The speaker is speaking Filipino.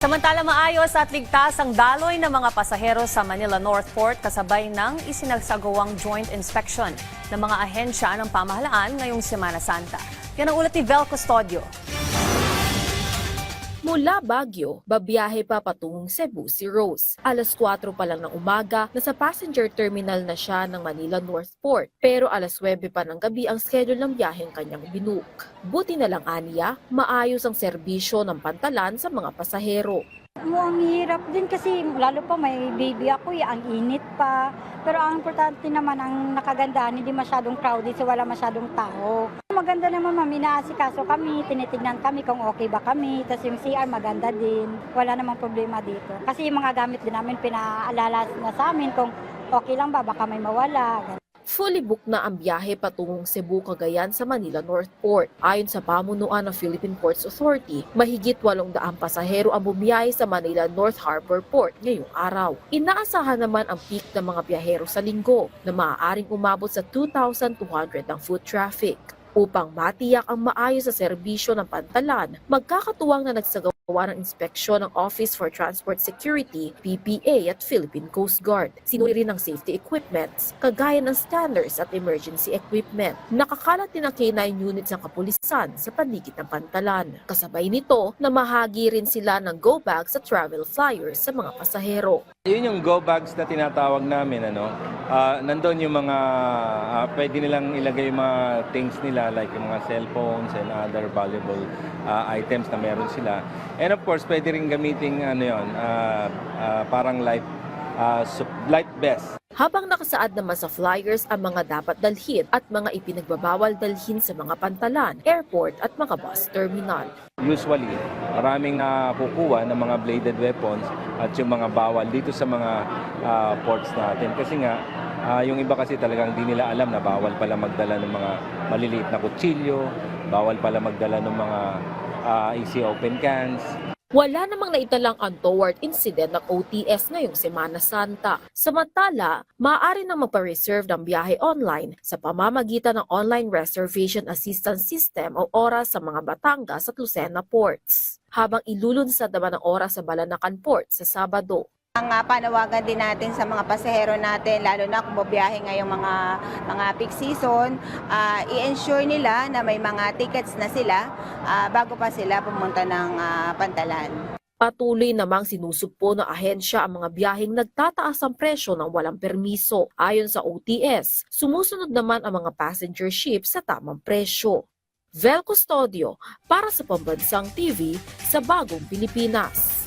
Samantala maayos at ligtas ang daloy ng mga pasahero sa Manila North Port kasabay ng isinagsagawang joint inspection ng mga ahensya ng pamahalaan ngayong Semana Santa. Yan ang ulat ni Vel Custodio. Mula Baguio, babiyahe pa patungong Cebu si Rose. Alas 4 pa lang ng umaga, nasa passenger terminal na siya ng Manila North Port. Pero alas 9 pa ng gabi ang schedule ng biyaheng kanyang binook. Buti na lang aniya, maayos ang serbisyo ng pantalan sa mga pasahero. Ang hirap din kasi lalo pa may baby ako, ang init pa. Pero ang importante naman, ang nakagandahan, hindi masyadong crowded, so wala masyadong tao. Maganda naman ma'am, inaasikaso kami, tinitignan kami kung okay ba kami. Tapos yung CR maganda din, wala namang problema dito. Kasi yung mga gamit din namin, pinaalala na sa amin kung okay lang ba, baka may mawala. Fully booked na ang biyahe patungong Cebu, Cagayan sa Manila North Port. Ayon sa pamunuan ng Philippine Ports Authority, mahigit 800 pasahero ang bumiyahe sa Manila North Harbor Port ngayong araw. Inaasahan naman ang peak ng mga biyahero sa linggo na maaaring umabot sa 2,200 ang foot traffic. Upang matiyak ang maayos sa serbisyo ng pantalan, magkakatuwang na nagsagawa ng inspeksyon ng Office for Transport Security, PPA at Philippine Coast Guard. Sinuri rin ng safety equipments, kagaya ng scanners at emergency equipment. Nakakalat din ang K9 units ng kapulisan sa paligid ng pantalan. Kasabay nito, namahagi rin sila ng go bags at travel flyers sa mga pasahero. Yun yung go bags na tinatawag namin, nandun yung mga pwede nilang ilagay yung mga things nila like yung mga cellphones and other valuable items na meron sila. And of course, pwede rin gamitin parang life vest. Habang nakasaad naman sa flyers ang mga dapat dalhin at mga ipinagbabawal dalhin sa mga pantalan, airport at mga bus terminal. Usually, maraming nakukuha ng mga bladed weapons at yung mga bawal dito sa mga ports natin. Kasi nga, yung iba kasi talagang di nila alam na bawal pala magdala ng mga maliliit na kutsilyo, bawal pala magdala ng mga easy open cans. Wala namang naitalang untoward incident ng OTS ngayong Semana Santa. Samantala, maaari nang magpa-reserve ng biyahe online sa pamamagitan ng Online Reservation Assistance System o ORAS sa mga Batangas at Lucena ports. Habang ilulunsad naman ang ORAS sa Balanacan Port sa Sabado. Ang panawagan din natin sa mga pasahero natin, lalo na kung bubiyahe ngayong mga peak season, i-ensure nila na may mga tickets na sila bago pa sila pumunta ng pantalan. Patuloy namang sinusugpo ng ahensya ang mga biyaheng nagtataas ang presyo ng walang permiso. Ayon sa OTS, sumusunod naman ang mga passenger ships sa tamang presyo. Vel Custodio para sa Pambansang TV sa Bagong Pilipinas.